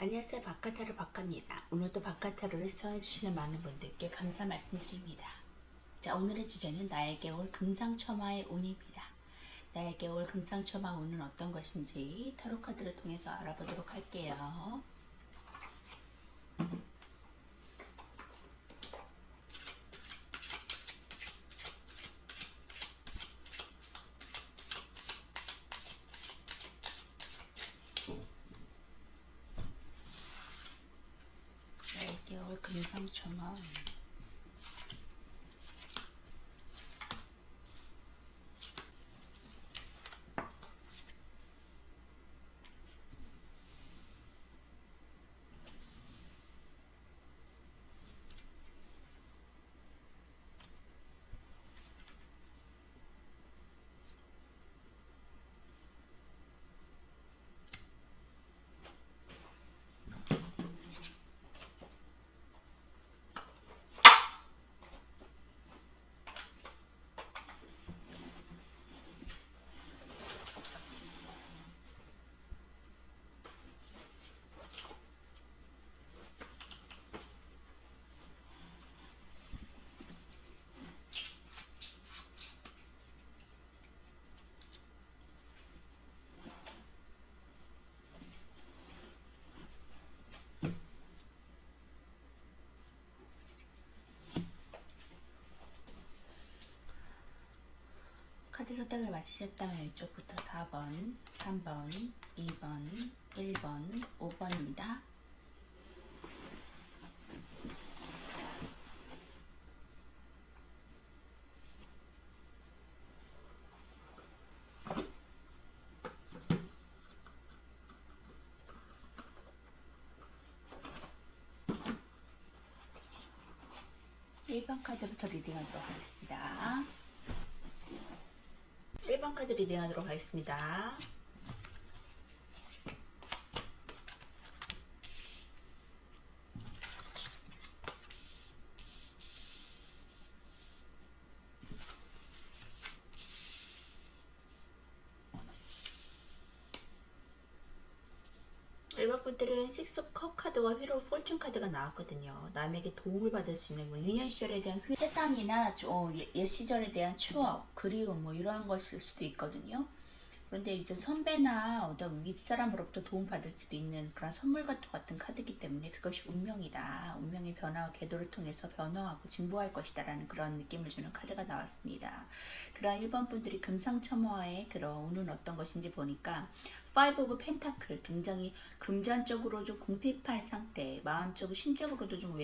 안녕하세요. 바카타로 바카입니다. 오늘도 바카타로를 시청해주시는 많은 분들께 감사 말씀드립니다. 자, 오늘의 주제는 나에게 올 금상첨화의 운입니다. 나에게 올 금상첨화 운은 어떤 것인지 타로 카드를 통해서 알아보도록 할게요. 나에게 올 금상첨화 운. 카드 선택을 마치셨다면 왼쪽부터 4번, 3번, 2번, 1번, 5번입니다. 일 번 카드부터 리딩하도록 하겠습니다. 1번 카드 리딩하도록 하겠습니다. 일반 분들은 식스 오브 컵 카드와 휘로 폴춘 카드가 나왔거든요. 남에게 도움을 받을 수 있는 뭐 유년 시절에 대한 회상이나 옛 시절에 대한 추억, 그리움 뭐 이러한 것일 수도 있거든요. 그런데 이제 선배나 어떤 윗사람으로부터 도움 받을 수도 있는 그런 선물 같은 카드이기 때문에 그것이 운명이다. 운명의 변화와 궤도를 통해서 변화하고 진보할 것이다 라는 그런 느낌을 주는 카드가 나왔습니다. 그런 1번 분들이 금상첨화의 그런 운은 어떤 것인지 보니까 Five of Pentacle, 굉장히 금전적으로 좀 궁핍한 상태, 마음적으로 심적으로도 좀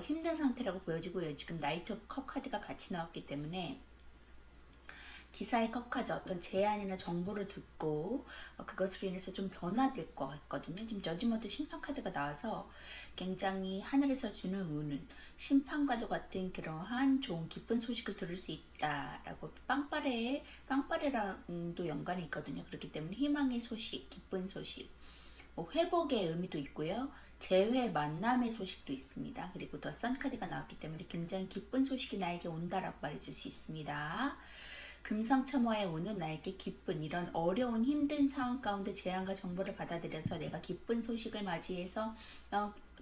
힘든 상태라고 보여지고요. 지금 나이트 오브 컵 카드가 같이 나왔기 때문에 기사의 컵 카드 어떤 제안이나 정보를 듣고 그것으로 인해서 좀 변화될 것 같거든요. 지금 저지먼트 심판 카드가 나와서 굉장히 하늘에서 주는 운은 심판과도 같은 그러한 좋은 기쁜 소식을 들을 수 있다라고 빵빠레랑도 연관이 있거든요. 그렇기 때문에 희망의 소식, 기쁜 소식, 뭐 회복의 의미도 있고요. 재회, 만남의 소식도 있습니다. 그리고 더 선 카드가 나왔기 때문에 굉장히 기쁜 소식이 나에게 온다라고 말해줄 수 있습니다. 금상첨화에 오는 나에게 기쁜 이런 어려운 힘든 상황 가운데 제안과 정보를 받아들여서 내가 기쁜 소식을 맞이해서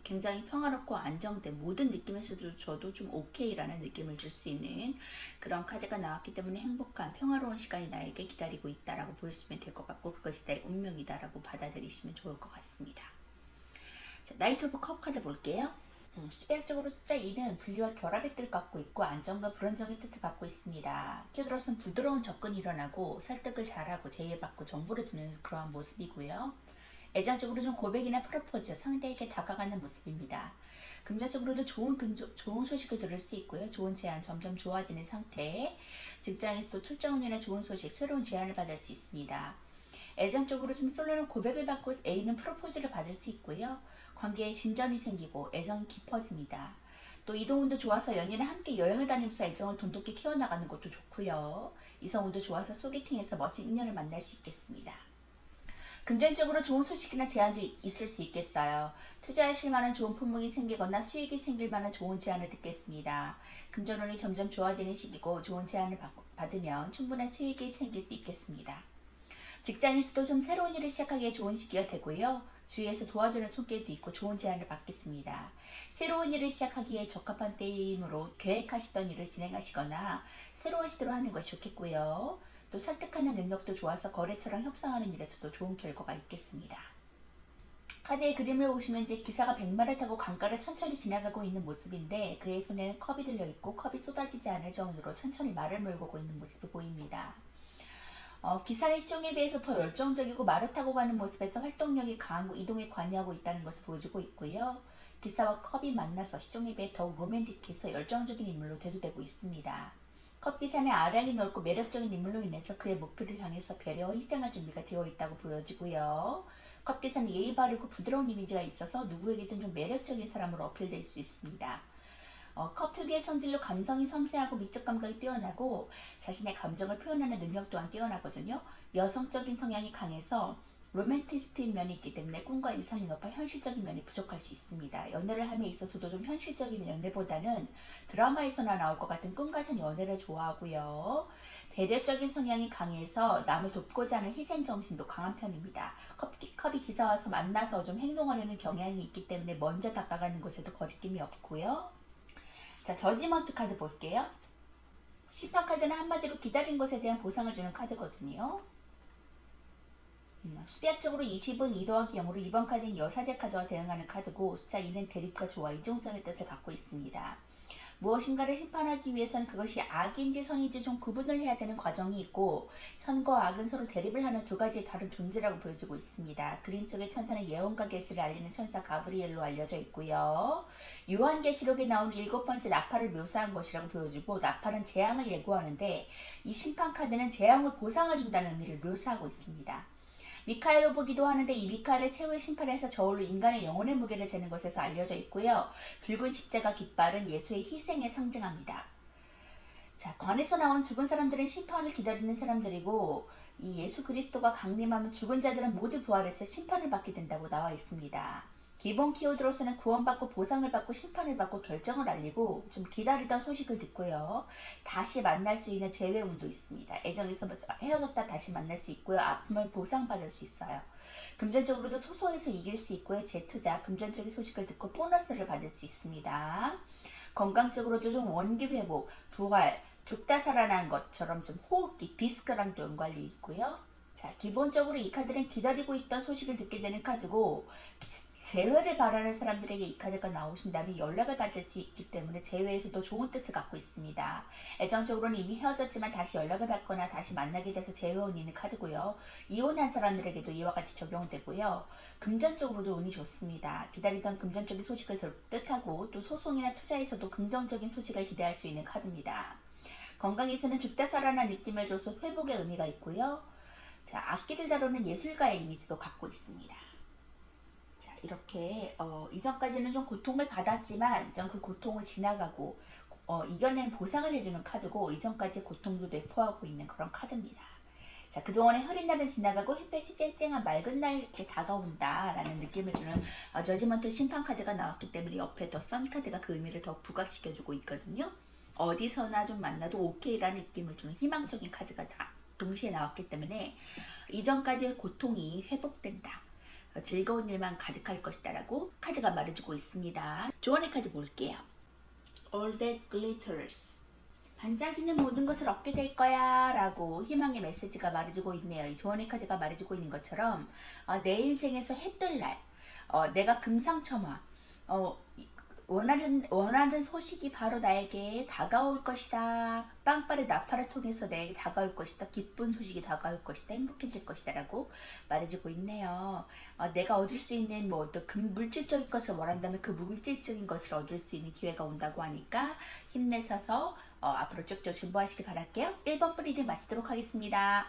굉장히 평화롭고 안정된 모든 느낌에서도 저도 좀 오케이라는 느낌을 줄 수 있는 그런 카드가 나왔기 때문에 행복한 평화로운 시간이 나에게 기다리고 있다라고 보여주시면 될 것 같고 그것이 나의 운명이다라고 받아들이시면 좋을 것 같습니다. 자, 나이트 오브 컵 카드 볼게요. 수백적으로 숫자 2는 분리와 결합의 뜻을 갖고 있고 안정과 불안정의 뜻을 갖고 있습니다. 끼어들어서는 부드러운 접근이 일어나고 설득을 잘하고 제의받고 정보를 듣는 그러한 모습이고요. 애정적으로 좀 고백이나 프로포즈, 상대에게 다가가는 모습입니다. 금전적으로도 좋은 소식을 들을 수 있고요. 좋은 제안, 점점 좋아지는 상태. 직장에서도 출장 운이나 좋은 소식, 새로운 제안을 받을 수 있습니다. 애정적으로 좀 솔로는 고백을 받고 A는 프로포즈를 받을 수 있고요. 관계에 진전이 생기고 애정이 깊어집니다. 또 이동운도 좋아서 연인은 함께 여행을 다니면서 애정을 돈독히 키워나가는 것도 좋고요. 이성운도 좋아서 소개팅에서 멋진 인연을 만날 수 있겠습니다. 금전적으로 좋은 소식이나 제안도 있을 수 있겠어요. 투자하실 만한 좋은 품목이 생기거나 수익이 생길 만한 좋은 제안을 듣겠습니다. 금전운이 점점 좋아지는 시기고 좋은 제안을 받으면 충분한 수익이 생길 수 있겠습니다. 직장에서도 좀 새로운 일을 시작하기에 좋은 시기가 되고요. 주위에서 도와주는 손길도 있고 좋은 제안을 받겠습니다. 새로운 일을 시작하기에 적합한 때이므로 계획하시던 일을 진행하시거나 새로운 시도를 하는 것이 좋겠고요. 또 설득하는 능력도 좋아서 거래처랑 협상하는 일에서도 좋은 결과가 있겠습니다. 카드의 그림을 보시면 이제 기사가 백마를 타고 강가를 천천히 지나가고 있는 모습인데 그의 손에는 컵이 들려있고 컵이 쏟아지지 않을 정도로 천천히 말을 몰고 있는 모습이 보입니다. 기사는 시종에 비해서 더 열정적이고 말을 타고 가는 모습에서 활동력이 강하고 이동에 관여하고 있다는 것을 보여주고 있고요. 기사와 컵이 만나서 시종에 비해 더욱 로맨틱해서 열정적인 인물로 대두되고 있습니다. 컵 기사는 아량이 넓고 매력적인 인물로 인해서 그의 목표를 향해서 배려와 희생할 준비가 되어 있다고 보여지고요. 컵 기사는 예의 바르고 부드러운 이미지가 있어서 누구에게든 좀 매력적인 사람으로 어필될 수 있습니다. 컵 특유의 성질로 감성이 섬세하고 미적 감각이 뛰어나고 자신의 감정을 표현하는 능력 또한 뛰어나거든요. 여성적인 성향이 강해서 로맨티스트인 면이 있기 때문에 꿈과 이상이 높아 현실적인 면이 부족할 수 있습니다. 연애를 함에 있어서도 좀 현실적인 연애보다는 드라마에서나 나올 것 같은 꿈 같은 연애를 좋아하고요. 배려적인 성향이 강해서 남을 돕고자 하는 희생정신도 강한 편입니다. 컵이 기사와서 만나서 좀 행동하려는 경향이 있기 때문에 먼저 다가가는 것에도 거리낌이 없고요. 자, 저지먼트 카드 볼게요. 심판 카드는 한마디로 기다린 것에 대한 보상을 주는 카드거든요. 수비학적으로 20은 2 더하기 0으로 이번 카드는 여사제 카드와 대응하는 카드고 숫자 2는 대립과 조화, 이중성의 뜻을 갖고 있습니다. 무엇인가를 심판하기 위해서는 그것이 악인지 선인지 좀 구분을 해야 되는 과정이 있고 선과 악은 서로 대립을 하는 두 가지의 다른 존재라고 보여지고 있습니다. 그림 속의 천사는 예언과 계시를 알리는 천사 가브리엘로 알려져 있고요. 요한계시록에 나온 7번째 나팔을 묘사한 것이라고 보여지고 나팔은 재앙을 예고하는데 이 심판 카드는 재앙을 보상을 준다는 의미를 묘사하고 있습니다. 미카엘로 보기도 하는데 이 미카엘의 최후의 심판에서 저울로 인간의 영혼의 무게를 재는 것에서 알려져 있고요. 붉은 십자가 깃발은 예수의 희생에 상징합니다. 자, 관에서 나온 죽은 사람들은 심판을 기다리는 사람들이고 이 예수 그리스도가 강림하면 죽은 자들은 모두 부활해서 심판을 받게 된다고 나와 있습니다. 기본 키워드로서는 구원받고 보상을 받고 심판을 받고 결정을 알리고 좀 기다리던 소식을 듣고요. 다시 만날 수 있는 재회운도 있습니다. 애정에서 헤어졌다 다시 만날 수 있고요. 아픔을 보상받을 수 있어요. 금전적으로도 소소해서 이길 수 있고요. 재투자, 금전적인 소식을 듣고 보너스를 받을 수 있습니다. 건강적으로도 좀 원기 회복, 부활, 죽다 살아난 것처럼 좀 호흡기, 디스크랑도 연관이 있고요. 자, 기본적으로 이 카드는 기다리고 있던 소식을 듣게 되는 카드고 재회를 바라는 사람들에게 이 카드가 나오신다면 연락을 받을 수 있기 때문에 재회에서도 좋은 뜻을 갖고 있습니다. 애정적으로는 이미 헤어졌지만 다시 연락을 받거나 다시 만나게 돼서 재회운이 있는 카드고요. 이혼한 사람들에게도 이와 같이 적용되고요. 금전적으로도 운이 좋습니다. 기다리던 금전적인 소식을 뜻하고 또 소송이나 투자에서도 긍정적인 소식을 기대할 수 있는 카드입니다. 건강에서는 죽다 살아난 느낌을 줘서 회복의 의미가 있고요. 자, 악기를 다루는 예술가의 이미지도 갖고 있습니다. 자, 이렇게 이전까지는 좀 고통을 받았지만 좀 그 고통을 지나가고 이겨낸 보상을 해주는 카드고 이전까지 고통도 내포하고 있는 그런 카드입니다. 자, 그동안의 흐린 날은 지나가고 햇볕이 쨍쨍한 맑은 날이 다가온다 라는 느낌을 주는 저지먼트 심판 카드가 나왔기 때문에 옆에 더 선 카드가 그 의미를 더 부각시켜주고 있거든요. 어디서나 좀 만나도 오케이라는 느낌을 주는 희망적인 카드가 다 동시에 나왔기 때문에 이전까지의 고통이 회복된다. 즐거운 일만 가득할 것이다 라고 카드가 말해주고 있습니다. 조언의 카드 볼게요. All that glitters. 반짝이는 모든 것을 얻게 될 거야 라고 희망의 메시지가 말해주고 있네요. 이 조언의 카드가 말해주고 있는 것처럼 내 인생에서 해뜰 날, 내가 금상첨화, 원하는 소식이 바로 나에게 다가올 것이다. 빵빠레 나팔을 통해서 내게 다가올 것이다. 기쁜 소식이 다가올 것이다. 행복해질 것이다 라고 말해주고 있네요. 내가 얻을 수 있는 뭐 어떤 물질적인 것을 원한다면 그 물질적인 것을 얻을 수 있는 기회가 온다고 하니까 힘내셔서 앞으로 쭉쭉 진보하시길 바랄게요. 1번 리딩 마치도록 하겠습니다.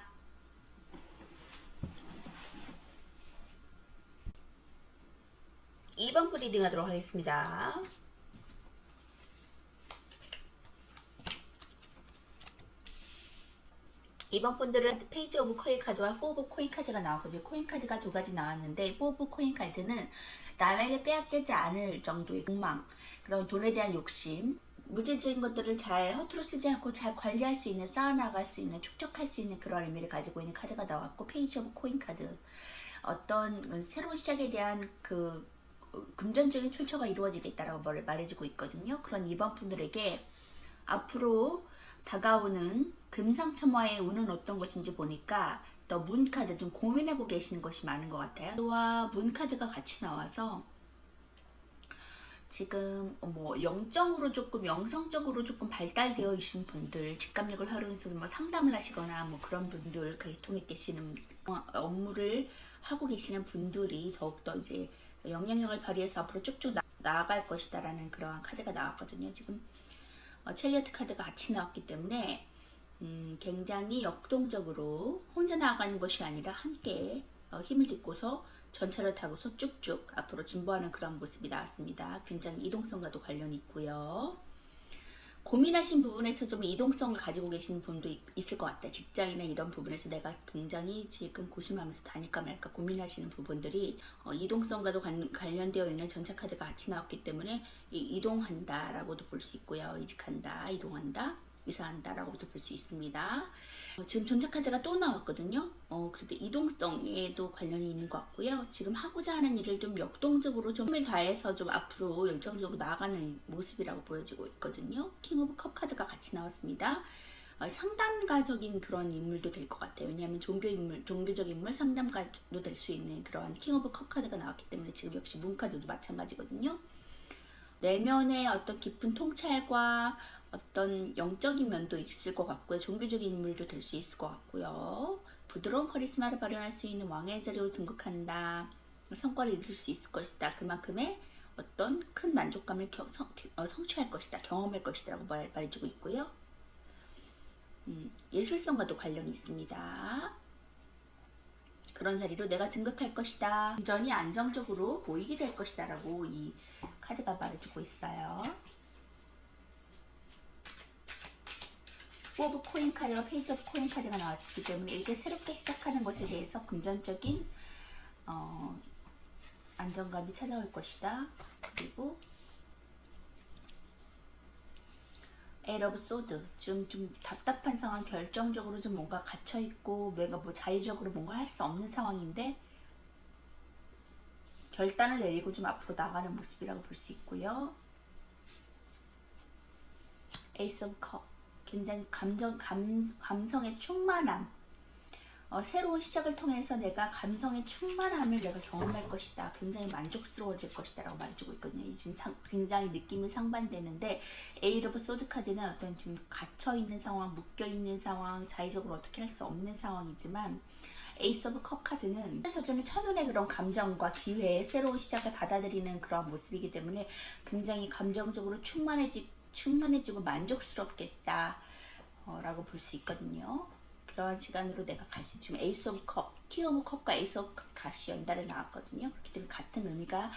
2번 리딩 하도록 하겠습니다. 이번 분들은 페이지 오브 코인 카드와 4 오브 코인 카드가 나왔거든요. 코인 카드가 두 가지 나왔는데 4 오브 코인 카드는 남에게 빼앗기지 않을 정도의 욕망, 그런 돈에 대한 욕심, 물질적인 것들을 잘 허투루 쓰지 않고 잘 관리할 수 있는, 쌓아나갈 수 있는, 축적할 수 있는 그런 의미를 가지고 있는 카드가 나왔고 페이지 오브 코인 카드, 어떤 새로운 시작에 대한 그 금전적인 출처가 이루어지겠다라고 말해주고 있거든요. 그런 이번 분들에게 앞으로 다가오는 금상첨화의 운은 어떤 것인지 보니까 또 문카드 좀 고민하고 계시는 것이 많은 것 같아요. 와, 문카드가 같이 나와서 지금 뭐 영적으로 조금 영성적으로 조금 발달되어 있는 분들, 직감력을 활용해서 뭐 상담을 하시거나 뭐 그런 분들 통해 계시는 업무를 하고 계시는 분들이 더욱더 이제 영향력을 발휘해서 앞으로 쭉쭉 나아갈 것이다라는 그러한 카드가 나왔거든요. 지금 첼리어트 카드가 같이 나왔기 때문에 굉장히 역동적으로 혼자 나아가는 것이 아니라 함께 힘을 딛고서 전차를 타고서 쭉쭉 앞으로 진보하는 그런 모습이 나왔습니다. 굉장히 이동성과도 관련이 있고요. 고민하신 부분에서 좀 이동성을 가지고 계신 분도 있을 것 같아요. 직장이나 이런 부분에서 내가 굉장히 지금 고심하면서 다닐까 말까 고민하시는 부분들이 이동성과도 관련되어 있는 전차 카드가 같이 나왔기 때문에 이동한다 라고도 볼 수 있고요. 이직한다, 이동한다, 이사한다 라고도 볼 수 있습니다. 지금 전차 카드가 또 나왔거든요. 그래도 이동성에도 관련이 있는 것 같고요. 지금 하고자 하는 일을 좀 역동적으로 좀 힘을 다해서 좀 앞으로 열정적으로 나아가는 모습이라고 보여지고 있거든요. 킹 오브 컵 카드가 같이 나왔습니다. 상담가적인 그런 인물도 될 것 같아요. 왜냐하면 종교적 인물, 상담가도 될 수 있는 그런 킹 오브 컵 카드가 나왔기 때문에 지금 역시 문 카드도 마찬가지거든요. 내면의 어떤 깊은 통찰과 어떤 영적인 면도 있을 것 같고요. 종교적인 인물도 될 수 있을 것 같고요. 부드러운 카리스마를 발현할 수 있는 왕의 자리로 등극한다. 성과를 이룰 수 있을 것이다. 그만큼의 어떤 큰 만족감을 성취할 것이다. 경험할 것이다 라고 말해주고 있고요. 예술성과도 관련이 있습니다. 그런 자리로 내가 등극할 것이다. 완전히 안정적으로 보이게 될 것이다 라고 이 카드가 말해주고 있어요. 오브 코인 카드와 페이지 오브 코인 카드가 나왔기 때문에 이렇게 새롭게 시작하는 것에 대해서 금전적인 안정감이 찾아올 것이다. 그리고 에이 오브 소드, 좀 답답한 상황, 결정적으로 좀 뭔가 갇혀있고 내가 뭐 자의적으로 뭔가 할 수 없는 상황인데 결단을 내리고 좀 앞으로 나가는 모습이라고 볼 수 있고요. 에이스 오브 컵, 굉장히 감성의 충만함, 새로운 시작을 통해서 내가 감성의 충만함을 내가 경험할 것이다. 굉장히 만족스러워질 것이다 라고 말해주고 있거든요. 지금 굉장히 느낌이 상반되는데 에이스 오브 소드 카드는 어떤 지금 갇혀있는 상황, 묶여있는 상황, 자의적으로 어떻게 할 수 없는 상황이지만 에이스 오브 컵 카드는 서준의 천운의 그런 감정과 기회, 새로운 시작을 받아들이는 그런 모습이기 때문에 굉장히 감정적으로 충만해지고 만족스럽겠다 라고 볼 수 있거든요. 그러한 시간으로 내가 같이 지금 에이스 오브 컵, 킹 오브 컵과 에이스 오브 컵 같이 연달아 나왔거든요. 그렇기 때문에 같은 의미가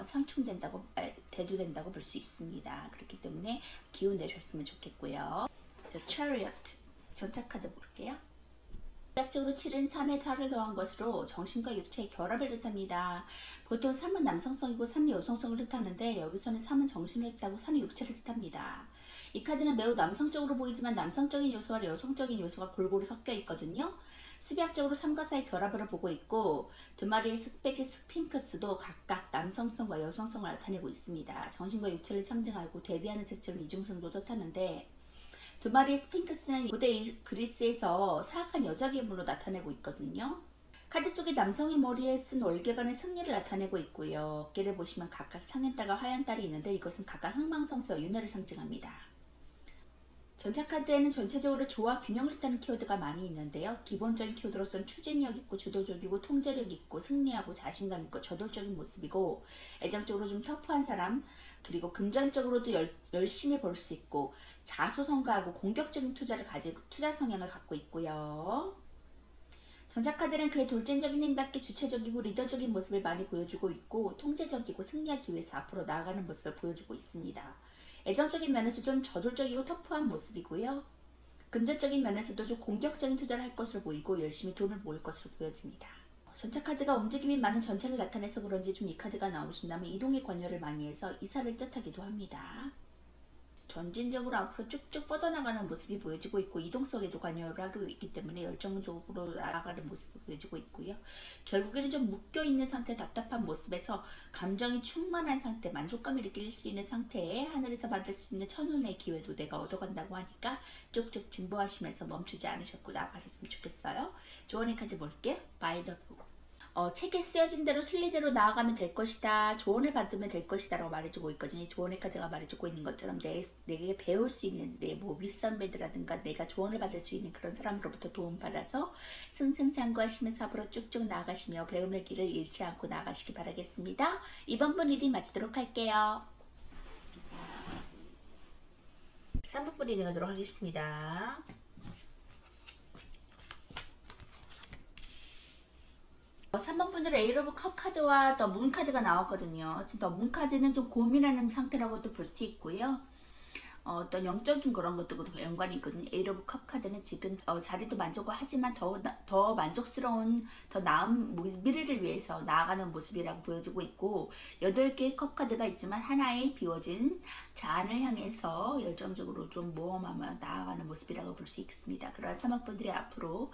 상충된다고 대두된다고 볼 수 있습니다. 그렇기 때문에 기운 내셨으면 좋겠고요. The Chariot 전차 카드 볼게요. 대략적으로 7은 3에 달을 더한 것으로 정신과 육체의 결합을 뜻합니다. 보통 3은 남성성이고 3은 여성성을 뜻하는데 여기서는 3은 정신을 뜻하고 3은 육체를 뜻합니다. 이 카드는 매우 남성적으로 보이지만 남성적인 요소와 여성적인 요소가 골고루 섞여 있거든요. 수비학적으로 3과 4의 결합을 보고 있고 두 마리의 스펙의 스핑크스도 각각 남성성과 여성성을 나타내고 있습니다. 정신과 육체를 상징하고 대비하는 색채로 이중성도 뜻하는데 두 마리의 스핑크스는 고대 그리스에서 사악한 여자 괴물로 나타내고 있거든요. 카드 속에 남성의 머리에 쓴 월계관의 승리를 나타내고 있고요. 어깨를 보시면 각각 상현달과 하현달이 있는데 이것은 각각 흥망성쇠와 윤회를 상징합니다. 전차 카드에는 전체적으로 조화 균형을 뜻하는 키워드가 많이 있는데요. 기본적인 키워드로서는 추진력 있고 주도적이고 통제력 있고 승리하고 자신감 있고 저돌적인 모습이고 애정적으로 좀 터프한 사람, 그리고 금전적으로도 열심히 벌 수 있고 자수성가하고 공격적인 투자를 가지고 투자 성향을 갖고 있고요. 전차카드는 그의 돌진적인 힘답게 주체적이고 리더적인 모습을 많이 보여주고 있고 통제적이고 승리하기 위해서 앞으로 나아가는 모습을 보여주고 있습니다. 애정적인 면에서 좀 저돌적이고 터프한 모습이고요. 금전적인 면에서도 좀 공격적인 투자를 할 것으로 보이고 열심히 돈을 모을 것으로 보여집니다. 전차 카드가 움직임이 많은 전차를 나타내서 그런지 좀 이 카드가 나오신다면 이동의 관여를 많이 해서 이사를 뜻하기도 합니다. 전진적으로 앞으로 쭉쭉 뻗어나가는 모습이 보여지고 있고 이동성에도 관여를 하고 있기 때문에 열정적으로 나아가는 모습이 보여지고 있고요. 결국에는 좀 묶여있는 상태, 답답한 모습에서 감정이 충만한 상태, 만족감을 느낄 수 있는 상태에 하늘에서 받을 수 있는 천운의 기회도 내가 얻어간다고 하니까 쭉쭉 진보하시면서 멈추지 않으셨고 나아가셨으면 좋겠어요. 조언의 카드 볼게요. 바이 더 북. 책에 쓰여진 대로 순리대로 나아가면 될 것이다. 조언을 받으면 될 것이다 라고 말해주고 있거든요. 조언의 카드가 말해주고 있는 것처럼 내게 배울 수 있는 내 뭐 윗선배들이라든가 내가 조언을 받을 수 있는 그런 사람으로부터 도움받아서 승승장구하시면서 앞으로 쭉쭉 나아가시며 배움의 길을 잃지 않고 나아가시기 바라겠습니다. 이번 분 리딩 마치도록 할게요. 3분 리딩 하도록 하겠습니다. 3번 분들은 에이러 오브 컵 카드와 더 문 카드가 나왔거든요. 지금 더 문 카드는 좀 고민하는 상태라고도 볼 수 있고요. 어떤 영적인 그런 것도 연관이 있거든요. 에이러 오브 컵 카드는 지금 자리도 만족을 하지만 더 만족스러운 더 나은 미래를 위해서 나아가는 모습이라고 보여지고 있고 8개의 컵 카드가 있지만 하나의 비워진 잔을 향해서 열정적으로 좀 모험하며 나아가는 모습이라고 볼 수 있습니다. 그러한 3번 분들이 앞으로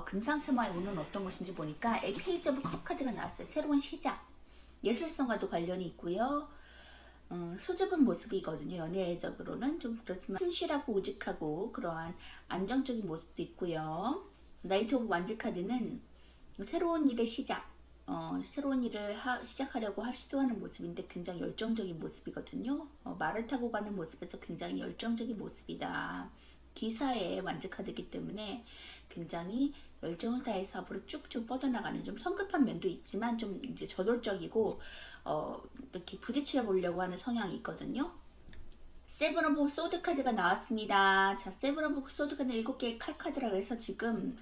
금상첨화의 운은 어떤 것인지 보니까 페이지 오브 컵 카드가 나왔어요. 새로운 시작, 예술성과도 관련이 있고요. 수줍은 모습이거든요. 연애적으로는 좀 그렇지만 충실하고 우직하고 그러한 안정적인 모습도 있고요. 나이트 오브 완즈 카드는 새로운 일의 시작, 새로운 일을 시작하려고 시도하는 모습인데 굉장히 열정적인 모습이거든요. 말을 타고 가는 모습에서 굉장히 열정적인 모습이다. 기사의 완즈 카드이기 때문에 굉장히 열정을 다해서 앞으로 쭉쭉 뻗어나가는 좀 성급한 면도 있지만 좀 이제 저돌적이고 이렇게 부딪혀 보려고 하는 성향이 있거든요. 세븐 오브 소드 카드가 나왔습니다. 자, 세븐 오브 소드 카드는 7개의 칼 카드라고 해서 지금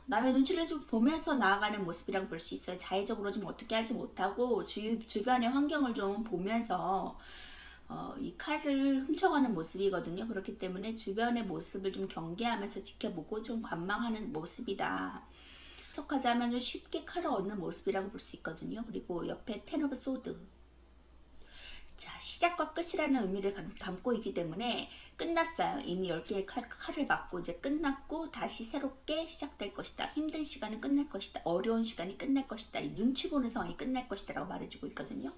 남의 눈치를 좀 보면서 나아가는 모습이라고 볼 수 있어요. 자의적으로 좀 어떻게 하지 못하고 주변의 환경을 좀 보면서 이 칼을 훔쳐가는 모습이거든요. 그렇기 때문에 주변의 모습을 좀 경계하면서 지켜보고 좀 관망하는 모습이다. 해석하자면 좀 쉽게 칼을 얻는 모습이라고 볼 수 있거든요. 그리고 옆에 텐 오브 소드. 자, 시작과 끝이라는 의미를 담고 있기 때문에 끝났어요. 이미 10개의 칼을 맞고 이제 끝났고 다시 새롭게 시작될 것이다. 힘든 시간은 끝날 것이다. 어려운 시간이 끝날 것이다. 이 눈치 보는 상황이 끝날 것이다 라고 말해주고 있거든요.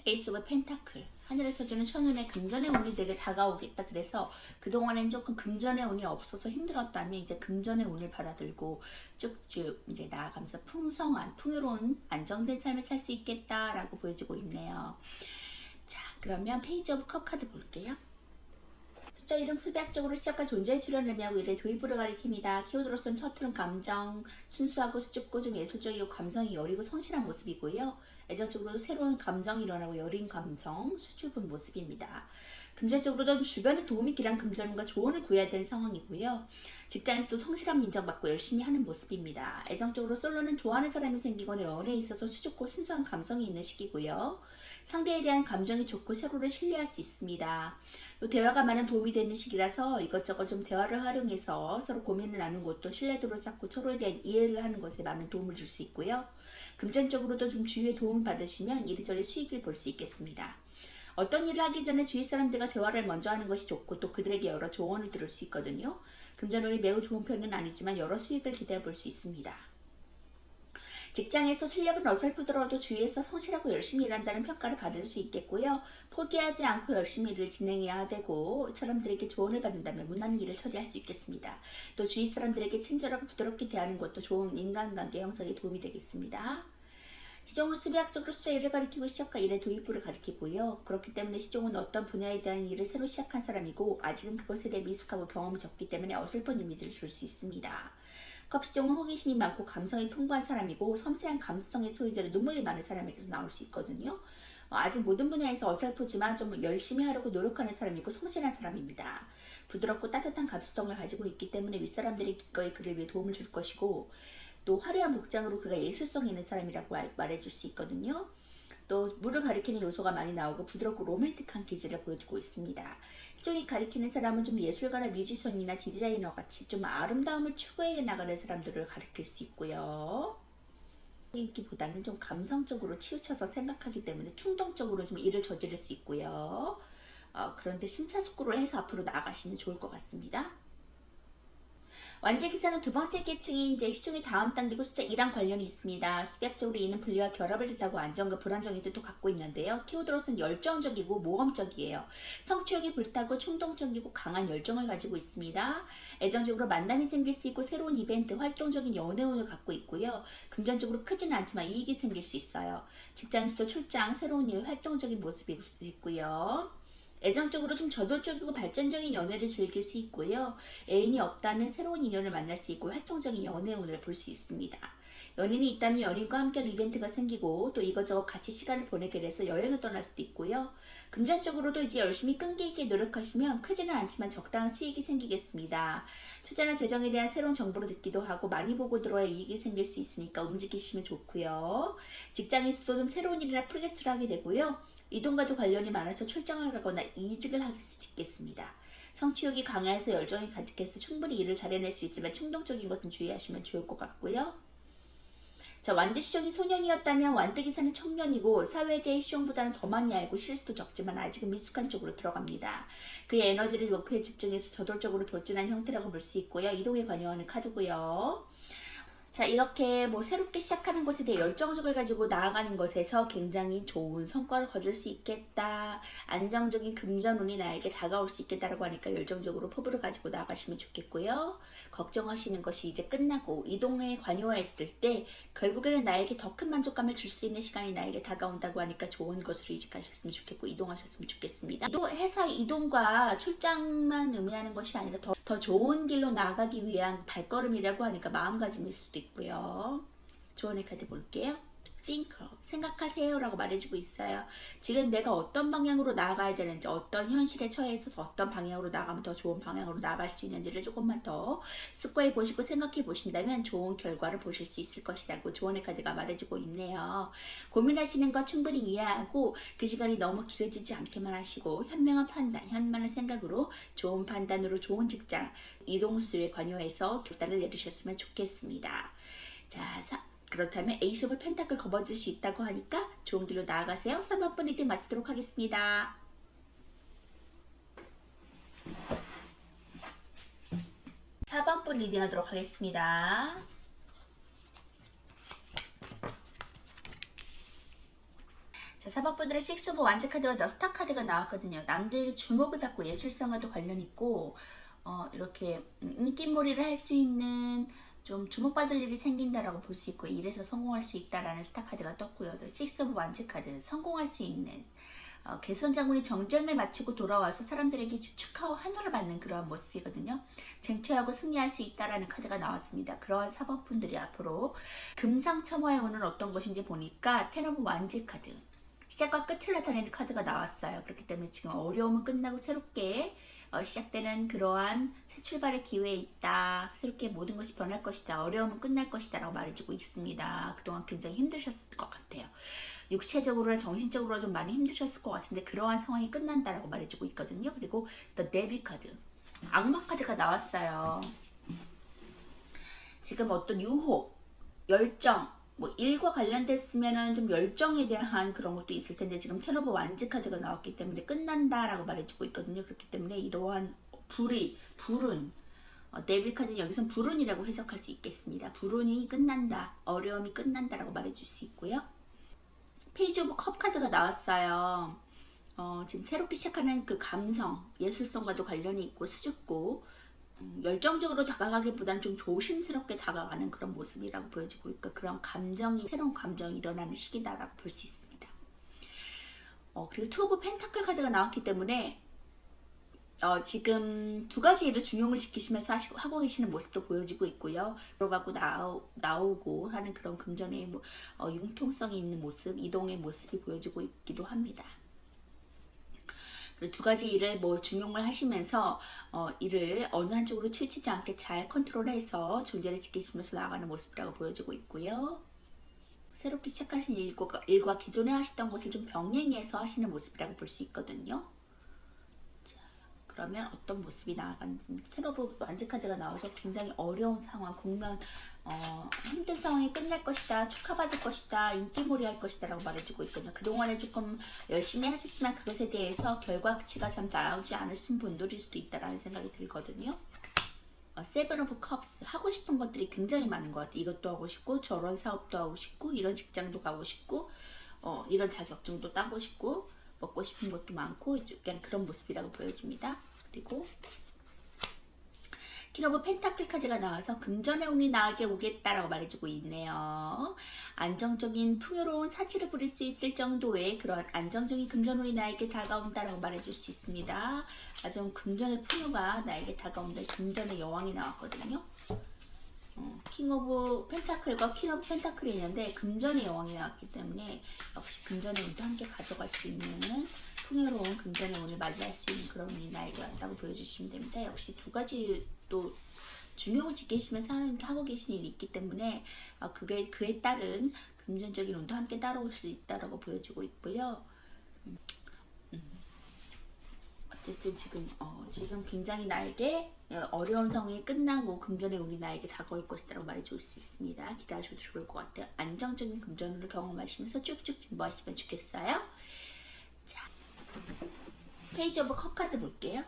에이스 오브 펜타클, 하늘에서 주는 천운의 금전의 운이 되게 다가오겠다. 그래서 그동안엔 조금 금전의 운이 없어서 힘들었다면 이제 금전의 운을 받아들고 쭉쭉 이제 나아가면서 풍성한 풍요로운 안정된 삶을 살 수 있겠다라고 보여지고 있네요. 자, 그러면 페이지 오브 컵 카드 볼게요. 숫자 이름 수백적으로 시작과 존재의 출현을 의미하고 이를 도입부를 가리킵니다. 키워드로서는 서투른 감정, 순수하고 수줍고 좀 예술적이고 감성이 여리고 성실한 모습이고요. 애정적으로도 새로운 감정이 일어나고 여린 감성, 수줍은 모습입니다. 금전적으로도 주변에 도움이 필요한 금전과 조언을 구해야 되는 상황이고요. 직장에서도 성실함 인정받고 열심히 하는 모습입니다. 애정적으로 솔로는 좋아하는 사람이 생기거나 연애에 있어서 수줍고 순수한 감성이 있는 시기고요. 상대에 대한 감정이 좋고 서로를 신뢰할 수 있습니다. 또 대화가 많은 도움이 되는 시기라서 이것저것 좀 대화를 활용해서 서로 고민을 나누는 것도 신뢰도를 쌓고 서로에 대한 이해를 하는 것에 많은 도움을 줄 수 있고요. 금전적으로도 좀 주위의 도움을 받으시면 이리저리 수익을 볼 수 있겠습니다. 어떤 일을 하기 전에 주위 사람들과 대화를 먼저 하는 것이 좋고 또 그들에게 여러 조언을 들을 수 있거든요. 금전운이 매우 좋은 편은 아니지만 여러 수익을 기대해 볼 수 있습니다. 직장에서 실력은 어설프더라도 주위에서 성실하고 열심히 일한다는 평가를 받을 수 있겠고요. 포기하지 않고 열심히 일을 진행해야 되고 사람들에게 조언을 받는다면 무난히 일을 처리할 수 있겠습니다. 또 주위 사람들에게 친절하고 부드럽게 대하는 것도 좋은 인간관계 형성에 도움이 되겠습니다. 시종은 수비학적으로 숫자 1을 가리키고 시작과 1의 도입부를 가리키고요. 그렇기 때문에 시종은 어떤 분야에 대한 일을 새로 시작한 사람이고 아직은 그것에 대해 미숙하고 경험이 적기 때문에 어설픈 이미지를 줄 수 있습니다. 컵시종은 호기심이 많고 감성이 풍부한 사람이고 섬세한 감수성의 소유자로 눈물이 많은 사람에게서 나올 수 있거든요. 아직 모든 분야에서 어설프지만 좀 열심히 하려고 노력하는 사람이고 성실한 사람입니다. 부드럽고 따뜻한 감수성을 가지고 있기 때문에 윗사람들이 기꺼이 그를 위해 도움을 줄 것이고 또 화려한 복장으로 그가 예술성 있는 사람이라고 말해줄 수 있거든요. 또 물을 가리키는 요소가 많이 나오고 부드럽고 로맨틱한 기질을 보여주고 있습니다. 시종이 가리키는 사람은 좀 예술가나 뮤지션이나 디자이너 같이 좀 아름다움을 추구해 나가는 사람들을 가리킬 수 있고요. 이기보다는 좀 감성적으로 치우쳐서 생각하기 때문에 충동적으로 좀 일을 저지를 수 있고요. 그런데 심사숙고를 해서 앞으로 나아가시면 좋을 것 같습니다. 완제기사는 두 번째 계층이 이제 시종의 다음 단계고 숫자 2랑 관련이 있습니다. 수백적으로 이는 분리와 결합을 뜻하고 안정과 불안정의 뜻도 갖고 있는데요. 키워드로서는 열정적이고 모험적이에요. 성취욕이 불타고 충동적이고 강한 열정을 가지고 있습니다. 애정적으로 만남이 생길 수 있고 새로운 이벤트, 활동적인 연애운을 갖고 있고요. 금전적으로 크지는 않지만 이익이 생길 수 있어요. 직장에서도 출장, 새로운 일, 활동적인 모습이 있고요. 애정적으로 좀 저돌적이고 발전적인 연애를 즐길 수 있고요. 애인이 없다면 새로운 인연을 만날 수 있고 활동적인 연애운을 볼 수 있습니다. 연인이 있다면 연인과 함께할 이벤트가 생기고 또 이것저것 같이 시간을 보내게 돼서 여행을 떠날 수도 있고요. 금전적으로도 이제 열심히 끈기 있게 노력하시면 크지는 않지만 적당한 수익이 생기겠습니다. 투자나 재정에 대한 새로운 정보를 듣기도 하고 많이 보고 들어야 이익이 생길 수 있으니까 움직이시면 좋고요. 직장에서도 좀 새로운 일이나 프로젝트를 하게 되고요. 이동과도 관련이 많아서 출장을 가거나 이직을 할 수도 있겠습니다. 성취욕이 강해서 열정이 가득해서 충분히 일을 잘 해낼 수 있지만 충동적인 것은 주의하시면 좋을 것 같고요. 자, 완드 시종이 소년이었다면 완드 기사는 청년이고 사회에 대해 시종보다는 더 많이 알고 실수도 적지만 아직은 미숙한 쪽으로 들어갑니다. 그의 에너지를 목표에 집중해서 저돌적으로 돌진한 형태라고 볼 수 있고요. 이동에 관여하는 카드고요. 자, 이렇게 뭐 새롭게 시작하는 것에 대해 열정적을 가지고 나아가는 것에서 굉장히 좋은 성과를 거둘 수 있겠다. 안정적인 금전운이 나에게 다가올 수 있겠다라고 하니까 열정적으로 포부를 가지고 나아가시면 좋겠고요. 걱정하시는 것이 이제 끝나고 이동에 관여했을 때 결국에는 나에게 더 큰 만족감을 줄 수 있는 시간이 나에게 다가온다고 하니까 좋은 것으로 이직하셨으면 좋겠고 이동하셨으면 좋겠습니다. 또 회사 이동과 출장만 의미하는 것이 아니라 더 좋은 길로 나아가기 위한 발걸음이라고 하니까 마음가짐일 수도 있고요. 조언의 카드 볼게요. think, 생각하세요 라고 말해주고 있어요. 지금 내가 어떤 방향으로 나아가야 되는지, 어떤 현실에 처해서 어떤 방향으로 나가면 더 좋은 방향으로 나아갈 수 있는지를 조금만 더 숙고해 보시고 생각해 보신다면 좋은 결과를 보실 수 있을 것이라고 조언의 카드가 말해주고 있네요. 고민하시는 거 충분히 이해하고 그 시간이 너무 길어지지 않게만 하시고 현명한 판단, 현명한 생각으로 좋은 판단으로 좋은 직장, 이동 수에 관여해서 결단을 내리셨으면 좋겠습니다. 자, 그렇다면 에이스 오브 펜타클 거머쥘 수 있다고 하니까 좋은 길로 나아가세요. 3번 분 리딩 마치도록 하겠습니다. 4번 분 리딩 하도록 하겠습니다. 자, 4번 분들의 6 오브 완즈 카드와 더 스타 카드가 나왔거든요. 남들의 주목을 받고 예술성과도 관련 있고 이렇게 인기몰이를 할 수 있는 좀 주목받을 일이 생긴다라고 볼 수 있고 일에서 성공할 수 있다라는 스타 카드가 떴고요. 6 오브 완즈 카드, 성공할 수 있는 개선 장군이 정쟁을 마치고 돌아와서 사람들에게 축하와 환호를 받는 그러한 모습이거든요. 쟁취하고 승리할 수 있다라는 카드가 나왔습니다. 그러한 사법분들이 앞으로 금상첨화에 오는 어떤 것인지 보니까 10 오브 완즈 카드, 시작과 끝을 나타내는 카드가 나왔어요. 그렇기 때문에 지금 어려움은 끝나고 새롭게 시작되는 그러한 새 출발의 기회에 있다. 새롭게 모든 것이 변할 것이다. 어려움은 끝날 것이다 라고 말해주고 있습니다. 그동안 굉장히 힘드셨을 것 같아요. 육체적으로나 정신적으로 좀 많이 힘드셨을 것 같은데 그러한 상황이 끝난다라고 말해주고 있거든요. 그리고 The Devil 카드, 악마 카드가 나왔어요. 지금 어떤 유혹, 열정, 뭐 일과 관련됐으면은 좀 열정에 대한 그런 것도 있을 텐데 지금 텐 오브 완즈 카드가 나왔기 때문에 끝난다라고 말해주고 있거든요. 그렇기 때문에 이러한 불운, 데빌 카드는 여기선 불운이라고 해석할 수 있겠습니다. 불운이 끝난다, 어려움이 끝난다라고 말해줄 수 있고요. 페이지 오브 컵 카드가 나왔어요. 지금 새롭게 시작하는 그 감성, 예술성과도 관련이 있고 수줍고 열정적으로 다가가기보다는 좀 조심스럽게 다가가는 그런 모습이라고 보여지고 있고 그런 감정이, 새로운 감정이 일어나는 시기다라고 볼 수 있습니다. 그리고 투 오브 펜타클 카드가 나왔기 때문에 지금 두 가지 일을 중용을 지키시면서 하고 계시는 모습도 보여지고 있고요. 들어가고 나오고 하는 그런 금전의 융통성이 있는 모습, 이동의 모습이 보여지고 있기도 합니다. 두 가지 일을 중용을 하시면서 일을 어느 한쪽으로 치우치지 않게 잘 컨트롤해서 존재를 지키시면서 나아가는 모습이라고 보여지고 있고요. 새롭게 시작하신 일과 기존에 하시던 것을 좀 병행해서 하시는 모습이라고 볼 수 있거든요. 자, 그러면 어떤 모습이 나아가는지. 텐 오브 완즈 카드가 나와서 굉장히 어려운 상황, 국면, 힘든 상황이 끝날 것이다, 축하받을 것이다, 인기몰이 할 것이다 라고 말해주고 있거든요. 그동안에 조금 열심히 하셨지만 그것에 대해서 결과치가 참 나오지 않으신 분들일 수도 있다라는 생각이 들거든요. 세븐 오브 컵스, 하고 싶은 것들이 굉장히 많은 것 같아요. 이것도 하고 싶고 저런 사업도 하고 싶고 이런 직장도 가고 싶고 이런 자격증도 따고 싶고 먹고 싶은 것도 많고 약간 그런 모습이라고 보여집니다. 그리고 퀸 오브 펜타클 카드가 나와서 금전의 운이 나에게 오겠다라고 말해주고 있네요. 안정적인 풍요로운 사치를 부릴 수 있을 정도의 그런 안정적인 금전운이 나에게 다가온다라고 말해줄 수 있습니다. 아주 금전의 풍요가 나에게 다가온다. 금전의 여왕이 나왔거든요. 킹 오브 펜타클과 퀸 오브 펜타클이 있는데 금전의 여왕이 나왔기 때문에 역시 금전의 운도 함께 가져갈 수 있는 풍요로운 금전의 운을 맞이할 수 있는 그런 운이 나에게 왔다고 보여주시면 됩니다. 역시 두 가지 또 중요을 지키시면서 하고 계신 일이 있기 때문에 그에 따른 금전적인 운도 함께 따라올 수 있다고 보여지고 있고요. 어쨌든 지금 굉장히 나에게 어려운 상황이 끝나고 금전의 운이 나에게 다가올 것이라고 말해줄 수 있습니다. 기대하셔도 좋을 것 같아요. 안정적인 금전운을 경험하시면서 쭉쭉 진보하시면 좋겠어요. 자, 페이지 오브 컵 카드 볼게요.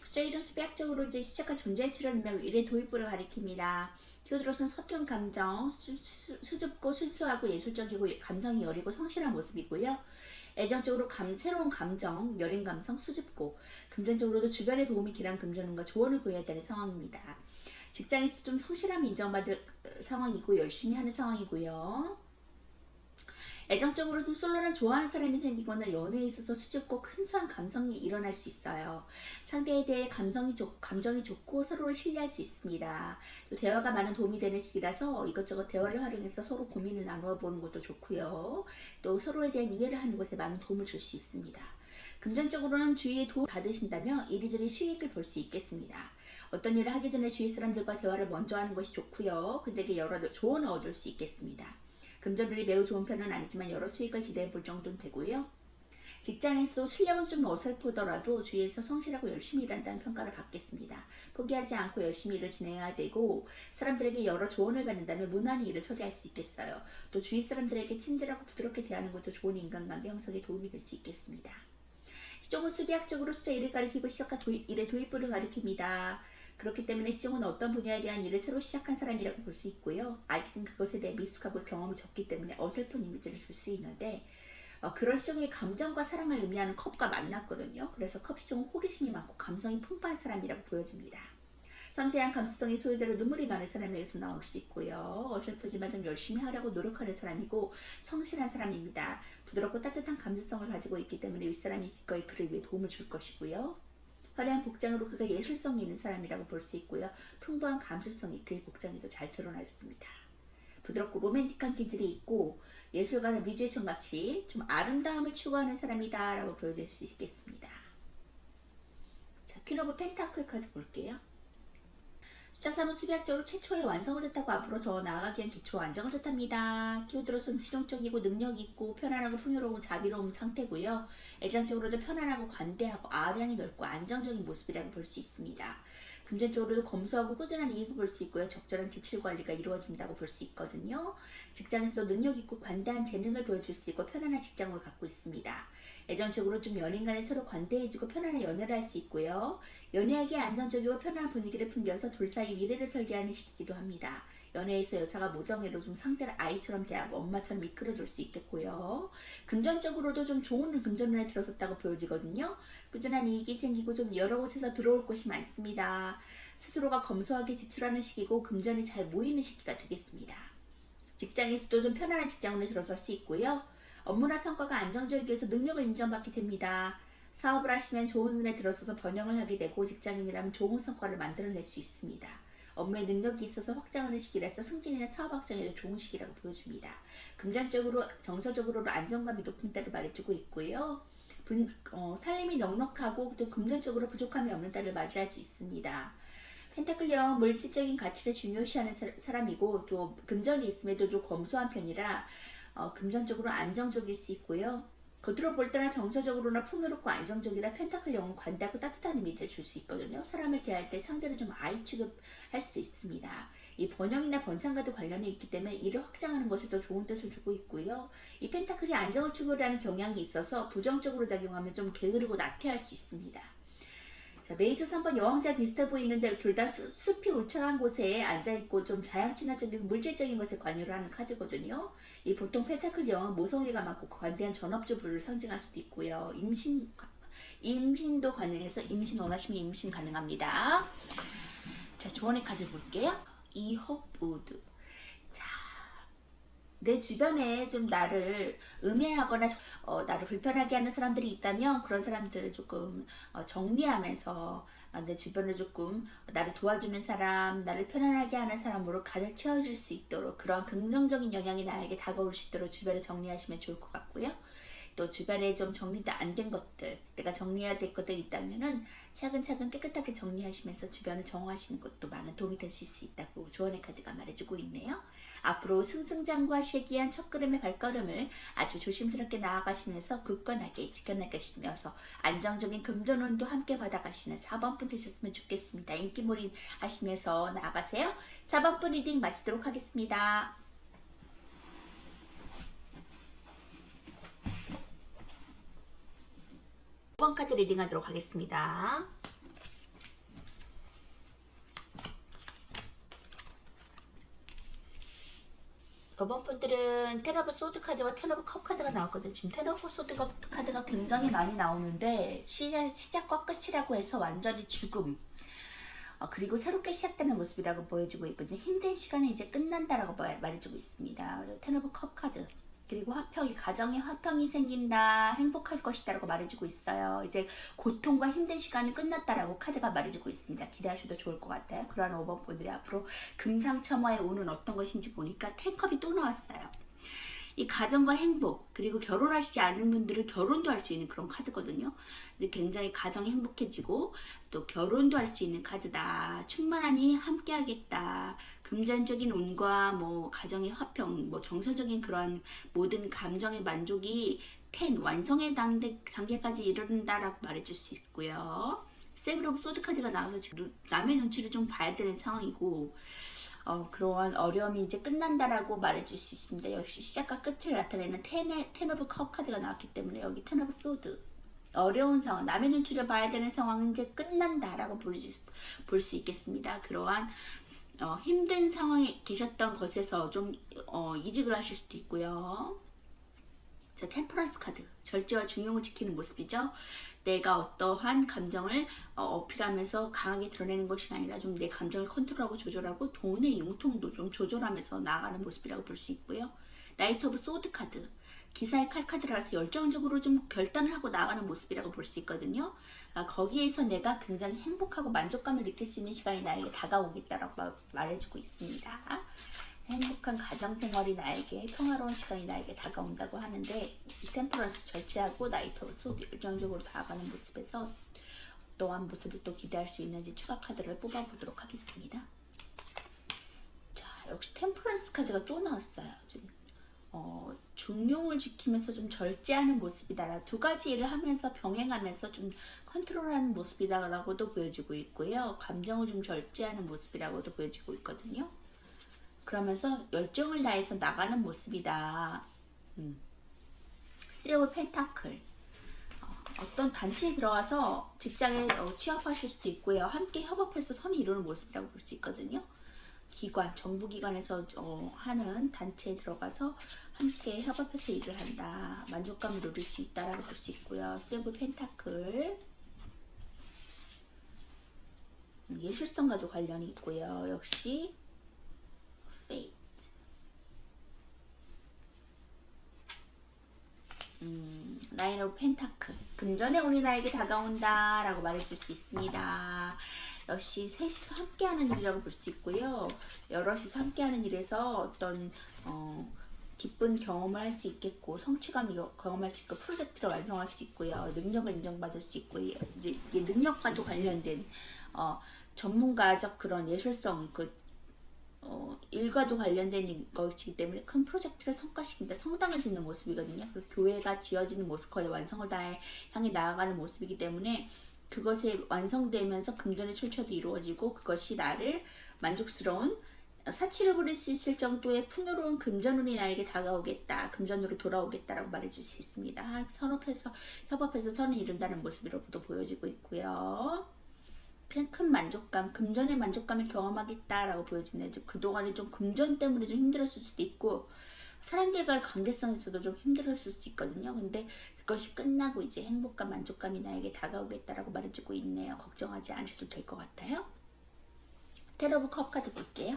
숫자 1은 수비학적으로 이제 시작한 존재의 출현이며 일의 도입부를 가리킵니다. 티오드로스는 서툰 감정, 수줍고 순수하고 예술적이고 감성이 여리고 성실한 모습이고요. 애정적으로 새로운 감정, 여린 감성, 수줍고 금전적으로도 주변의 도움이 길한 금전운과 조언을 구해야 되는 상황입니다. 직장에서 좀 성실함이 인정받을 상황이고 열심히 하는 상황이고요. 애정적으로 좀 솔로는 좋아하는 사람이 생기거나 연애에 있어서 수줍고 순수한 감성이 일어날 수 있어요. 상대에 대해 감정이 좋고 서로를 신뢰할 수 있습니다. 또 대화가 많은 도움이 되는 시기라서 이것저것 대화를 활용해서 서로 고민을 나누어 보는 것도 좋고요. 또 서로에 대한 이해를 하는 것에 많은 도움을 줄 수 있습니다. 금전적으로는 주위의 도움을 받으신다면 이리저리 수익을 볼 수 있겠습니다. 어떤 일을 하기 전에 주위 사람들과 대화를 먼저 하는 것이 좋고요. 그들에게 여러 조언을 얻을 수 있겠습니다. 금전운이 매우 좋은 편은 아니지만 여러 수익을 기대해 볼 정도는 되고요. 직장에서도 실력은 좀 어설프더라도 주위에서 성실하고 열심히 일한다는 평가를 받겠습니다. 포기하지 않고 열심히 일을 진행해야 되고 사람들에게 여러 조언을 받는다면 무난히 일을 처리할 수 있겠어요. 또 주위 사람들에게 친절하고 부드럽게 대하는 것도 좋은 인간관계 형성에 도움이 될 수 있겠습니다. 시종은 수비학적으로 숫자 1을 가리키고 시작한 일의 도입부를 가리킵니다. 그렇기 때문에 시종은 어떤 분야에 대한 일을 새로 시작한 사람이라고 볼 수 있고요. 아직은 그것에 대해 미숙하고 경험이 적기 때문에 어설픈 이미지를 줄 수 있는데 그런 시종의 감정과 사랑을 의미하는 컵과 만났거든요. 그래서 컵 시종은 호기심이 많고 감성이 풍부한 사람이라고 보여집니다. 섬세한 감수성의 소유자로 눈물이 많은 사람에게서 나올 수 있고요. 어설프지만 좀 열심히 하려고 노력하는 사람이고 성실한 사람입니다. 부드럽고 따뜻한 감수성을 가지고 있기 때문에 윗사람이 기꺼이 그를 위해 도움을 줄 것이고요. 화려한 복장으로 그가 예술성이 있는 사람이라고 볼 수 있고요. 풍부한 감수성이 그의 복장에도 잘 드러나 있습니다. 부드럽고 로맨틱한 기질이 있고 예술가나 뮤지션 같이 좀 아름다움을 추구하는 사람이다 라고 보여질 수 있겠습니다. 자, 퀸 오브 펜타클 카드 볼게요. 숫자 3은 수비학적으로 최초의 완성을 뜻하고 앞으로 더 나아가기 위한 기초 안정을 뜻합니다. 키워드로서는 실용적이고 능력있고 편안하고 풍요로운 자비로운 상태고요. 애정적으로도 편안하고 관대하고 아량이 넓고 안정적인 모습이라고 볼 수 있습니다. 금전적으로도 검소하고 꾸준한 이익을 볼 수 있고요. 적절한 지출 관리가 이루어진다고 볼 수 있거든요. 직장에서도 능력있고 관대한 재능을 보여줄 수 있고 편안한 직장을 갖고 있습니다. 애정적으로 좀 연인 간에 서로 관대해지고 편안한 연애를 할 수 있고요. 연애하기에 안정적이고 편안한 분위기를 풍겨서 둘 사이 미래를 설계하는 시기이기도 합니다. 연애에서 여자가 모정해로 좀 상대를 아이처럼 대하고 엄마처럼 이끌어줄 수 있겠고요. 금전적으로도 좀 좋은 금전운에 들어섰다고 보여지거든요. 꾸준한 이익이 생기고 좀 여러 곳에서 들어올 것이 많습니다. 스스로가 검소하게 지출하는 시기고 금전이 잘 모이는 시기가 되겠습니다. 직장에서도 좀 편안한 직장운에 들어설 수 있고요. 업무나 성과가 안정적이기 위해서 능력을 인정받게 됩니다. 사업을 하시면 좋은 운에 들어서서 번영을 하게 되고 직장인이라면 좋은 성과를 만들어낼 수 있습니다. 업무에 능력이 있어서 확장하는 시기라서 승진이나 사업 확장에도 좋은 시기라고 보여줍니다. 금전적으로 정서적으로도 안정감이 높은 때를 말해주고 있고요. 살림이 넉넉하고 또 금전적으로 부족함이 없는 때를 맞이할 수 있습니다. 펜타클령 물질적인 가치를 중요시하는 사람이고 또 금전이 있음에도 좀 검소한 편이라 금전적으로 안정적일 수 있고요. 겉으로 볼 때나 정서적으로나 풍요롭고 안정적이라 펜타클 영은 관대하고 따뜻한 이미지를 줄 수 있거든요. 사람을 대할 때 상대를 좀 아이 취급할 수도 있습니다. 이 번영이나 번창과도 관련이 있기 때문에 이를 확장하는 것에 더 좋은 뜻을 주고 있고요. 이 펜타클이 안정을 추구하는 경향이 있어서 부정적으로 작용하면 좀 게으르고 나태할 수 있습니다. 자, 메이저 3번 여왕자 비슷해 보이는데 둘 다 숲이 울창한 곳에 앉아있고 좀 자연친화적인 물질적인 것에 관여를 하는 카드거든요. 이 보통 펜타클 여왕은 모성애가 많고 관대한 전업주부를 상징할 수도 있고요. 임신도 가능해서 임신 원하시면 임신 가능합니다. 자, 조언의 카드 볼게요. 이홉우드. 자, 내 주변에 좀 나를 음해하거나 나를 불편하게 하는 사람들이 있다면 그런 사람들을 조금 정리하면서 내 주변을 조금 나를 도와주는 사람, 나를 편안하게 하는 사람으로 가득 채워질 수 있도록 그런 긍정적인 영향이 나에게 다가올 수 있도록 주변을 정리하시면 좋을 것 같고요. 또 주변에 좀 정리도 안 된 것들, 내가 정리해야 될 것들 있다면은 차근차근 깨끗하게 정리하시면서 주변을 정화하시는 것도 많은 도움이 되실 수 있다고 조언의 카드가 말해주고 있네요. 앞으로 승승장구하시기 위한 첫걸음의 발걸음을 아주 조심스럽게 나아가시면서 굳건하게 지켜나가시면서 안정적인 금전운도 함께 받아가시는 4번분 되셨으면 좋겠습니다. 인기몰이 하시면서 나아가세요. 4번분 리딩 마치도록 하겠습니다. 5번 카드 리딩하도록 하겠습니다. 이번 분들은 텐 오브 소드 카드와 텐 오브 컵 카드가 나왔거든요. 지금 텐 오브 소드 카드가 굉장히 많이 나오는데 시작과 끝이라고 해서 완전히 죽음, 그리고 새롭게 시작되는 모습이라고 보여주고 있거든요. 힘든 시간이 이제 끝난다라고 말해주고 있습니다. 텐 오브 컵 카드, 그리고 화평이, 가정에 화평이 생긴다, 행복할 것이다 라고 말해주고 있어요. 이제 고통과 힘든 시간이 끝났다라고 카드가 말해주고 있습니다. 기대하셔도 좋을 것 같아요. 그러한 5번 분들이 앞으로 금상첨화에 오는 어떤 것인지 보니까 10컵이 또 나왔어요. 이 가정과 행복, 그리고 결혼하시지 않은 분들은 결혼도 할 수 있는 그런 카드거든요. 굉장히 가정이 행복해지고 또 결혼도 할 수 있는 카드다. 충만하니 함께하겠다. 금전적인 운과 뭐 가정의 화평, 뭐 정서적인 그런 모든 감정의 만족이 10 완성의 단계까지 이른다라고 말해줄 수 있고요. 세븐 오브 소드 카드가 나와서 지금 남의 눈치를 좀 봐야 되는 상황이고, 그러한 어려움이 이제 끝난다라고 말해줄 수 있습니다. 역시 시작과 끝을 나타내는 텐 오브 컵 카드가 나왔기 때문에 여기 텐 오브 소드, 어려운 상황, 남의 눈치를 봐야 되는 상황은 이제 끝난다라고 볼 수 있겠습니다. 그러한 힘든 상황에 계셨던 것에서 좀 이직을 하실 수도 있고요. 자, 템퍼런스 카드, 절제와 중용을 지키는 모습이죠. 내가 어떠한 감정을 어필하면서 강하게 드러내는 것이 아니라 좀 내 감정을 컨트롤하고 조절하고 돈의 융통도 좀 조절하면서 나아가는 모습이라고 볼 수 있고요. 나이트 오브 소드 카드, 기사의 칼 카드라서 열정적으로 좀 결단을 하고 나아가는 모습이라고 볼 수 있거든요. 거기에서 내가 굉장히 행복하고 만족감을 느낄 수 있는 시간이 나에게 다가오겠다라고 말해주고 있습니다. 행복한 가정생활이 나에게, 평화로운 시간이 나에게 다가온다고 하는데, 이 템퍼런스 절제하고 나이트 오브 소드 열정적으로 나아가는 모습에서 어떠한 모습을 또 기대할 수 있는지 추가 카드를 뽑아보도록 하겠습니다. 자, 역시 템퍼런스 카드가 또 나왔어요. 지금 중용을 지키면서 좀 절제하는 모습이다. 두 가지 일을 하면서 병행하면서 좀 컨트롤하는 모습이다라고도 보여지고 있고요. 감정을 좀 절제하는 모습이라고도 보여지고 있거든요. 그러면서 열정을 다해서 나가는 모습이다. 쓰리 오브 펜타클, 어떤 단체에 들어가서 직장에 취업하실 수도 있고요. 함께 협업해서 선을 이루는 모습이라고 볼 수 있거든요. 기관, 정부기관에서 하는 단체에 들어가서 함께 협업해서 일을 한다. 만족감을 누릴 수 있다라고 볼 수 있고요. 쓰리 오브 펜타클, 예술성과도 관련이 있고요. 역시 페이트, 나인 오브 펜타클, 금전의 운이 나에게 다가온다 라고 말해줄 수 있습니다. 역시 셋이서 함께하는 일이라고 볼 수 있고요. 여럿이서 함께하는 일에서 어떤 기쁜 경험을 할 수 있겠고, 성취감을 경험할 수 있고, 프로젝트를 완성할 수 있고요. 능력을 인정받을 수 있고요. 이제 능력과도 관련된 전문가적 그런 예술성, 일과도 관련된 것이기 때문에 큰 프로젝트를 성과시킨다. 성당을 짓는 모습이거든요. 그리고 교회가 지어지는 모습, 거의 완성을 향해 나아가는 모습이기 때문에 그것에 완성되면서 금전의 출처도 이루어지고 그것이 나를 만족스러운 사치를 부릴 수 있을 정도의 풍요로운 금전운이 나에게 다가오겠다. 금전으로 돌아오겠다라고 말해줄 수 있습니다. 협업해서 선을 이룬다는 모습으로도 보여지고 있고요. 큰 만족감, 금전의 만족감을 경험하겠다라고 보여지네요. 그동안에 좀 금전 때문에 좀 힘들었을 수도 있고 사람들과의 관계성에서도 좀 힘들었을 수 있거든요. 근데 그것이 끝나고 이제 행복감, 만족감이 나에게 다가오겠다라고 말해주고 있네요. 걱정하지 않으셔도 될 것 같아요. 테러 오브 컵 카드 볼게요.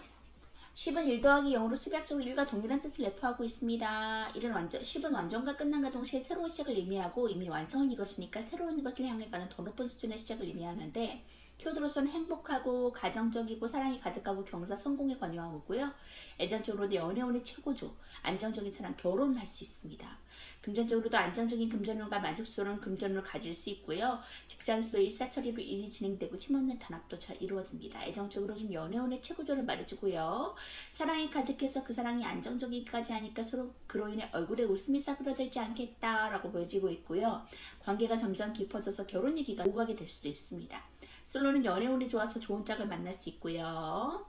10은 1 더하기 0으로 수학적으로 1과 동일한 뜻을 내포하고 있습니다. 10은 완전과 끝남과 동시에 새로운 시작을 의미하고 이미 완성을 이뤘으니까 새로운 것을 향해 가는 더 높은 수준의 시작을 의미하는데 키워드로서는 행복하고 가정적이고 사랑이 가득하고 경사 성공에 관여한 거고요. 애정적으로도 연애운의 최고조, 안정적인 사랑, 결혼을 할 수 있습니다. 금전적으로도 안정적인 금전운과 만족스러운 금전운을 가질 수 있고요. 직장에서도 일사처리로 일이 진행되고 힘없는 단합도 잘 이루어집니다. 애정적으로 좀 연애운의 최고조를 말해주고요. 사랑이 가득해서 그 사랑이 안정적이기까지 하니까 서로 그로 인해 얼굴에 웃음이 싸그러들지 않겠다라고 보여지고 있고요. 관계가 점점 깊어져서 결혼 얘기가 오가게 될 수도 있습니다. 솔로는 연애운이 좋아서 좋은 짝을 만날 수 있고요.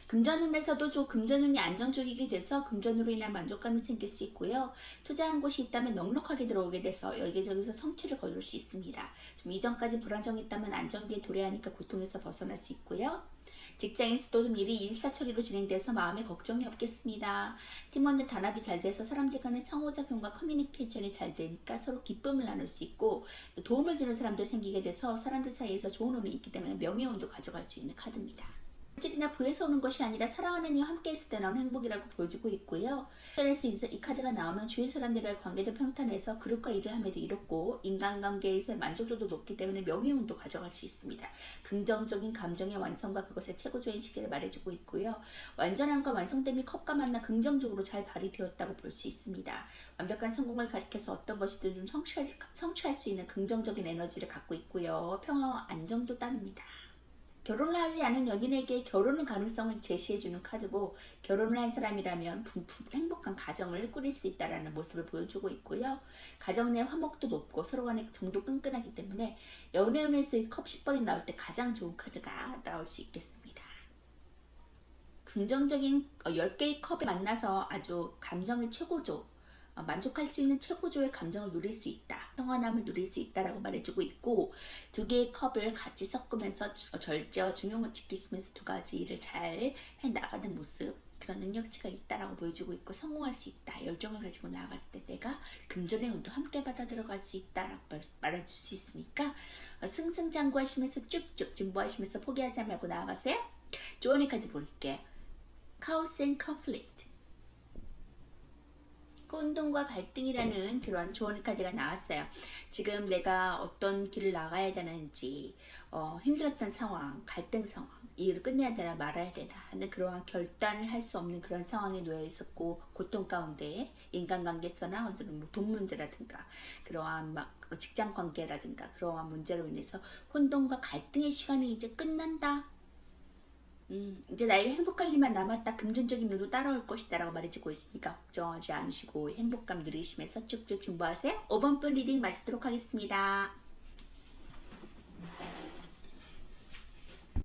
금전운에서도 금전운이 안정적이게 돼서 금전으로 인한 만족감이 생길 수 있고요. 투자한 곳이 있다면 넉넉하게 들어오게 돼서 여기저기서 성취를 거둘 수 있습니다. 좀 이전까지 불안정했다면 안정기에 도래하니까 고통에서 벗어날 수 있고요. 직장에서도 좀 일이 일사처리로 진행돼서 마음에 걱정이 없겠습니다. 팀원들 단합이 잘 돼서 사람들 간의 상호작용과 커뮤니케이션이 잘 되니까 서로 기쁨을 나눌 수 있고 도움을 주는 사람도 생기게 돼서 사람들 사이에서 좋은 운이 있기 때문에 명예운도 가져갈 수 있는 카드입니다. 물질이나 부에서 오는 것이 아니라 사랑하는 이와 함께 있을 때 나오는 행복이라고 보여주고 있고요. 그래서 이 카드가 나오면 주위 사람들과의 관계도 평탄해서 그룹과 일을 함에도 이롭고 인간관계에서 만족도도 높기 때문에 명예운도 가져갈 수 있습니다. 긍정적인 감정의 완성과 그것의 최고조인 시기를 말해주고 있고요. 완전함과 완성됨이 컵과 만나 긍정적으로 잘 발휘되었다고 볼 수 있습니다. 완벽한 성공을 가리켜서 어떤 것이든 좀 성취할 수 있는 긍정적인 에너지를 갖고 있고요. 평화와 안정도 따릅니다. 결혼을 하지 않은 연인에게 결혼의 가능성을 제시해주는 카드고 결혼을 한 사람이라면 행복한 가정을 꾸릴 수 있다는 모습을 보여주고 있고요. 가정 내 화목도 높고 서로 간의 정도 끈끈하기 때문에 연애운에서의 컵 10번이 나올 때 가장 좋은 카드가 나올 수 있겠습니다. 긍정적인 10개의 컵에 만나서 아주 감정의 최고조, 만족할 수 있는 최고조의 감정을 누릴 수 있다. 평안함을 누릴 수 있다라고 말해주고 있고 2개의 컵을 같이 섞으면서 절제와 중용을 지키시면서 2가지 일을 잘 해나가는 모습 그런 능력치가 있다라고 보여주고 있고 성공할 수 있다. 열정을 가지고 나아갔을 때 내가 금전의 운도 함께 받아 들어갈 수 있다라고 말해줄 수 있으니까 승승장구하시면서 쭉쭉 진보하시면서 포기하지 말고 나아가세요. 조언의 카드 볼게요. 카오스 앤 컨플릭트 혼돈과 갈등이라는 그런 조언 카드가 나왔어요. 지금 내가 어떤 길을 나가야 되는지 힘들었던 상황, 갈등 상황, 이 일을 끝내야 되나 말아야 되나 하는 그러한 결단을 할 수 없는 그런 상황에 놓여 있었고 고통 가운데 인간관계서나 돈 문제라든가 그러한 직장 관계라든가 그러한 문제로 인해서 혼돈과 갈등의 시간이 이제 끝난다. 이제 나에게 행복할 일만 남았다. 금전적인 일도 따라올 것이다 라고 말해주고 있으니까 걱정하지 않으시고 행복감 누리시면서 쭉쭉 진보하세요. 5번 분 리딩 마치도록 하겠습니다.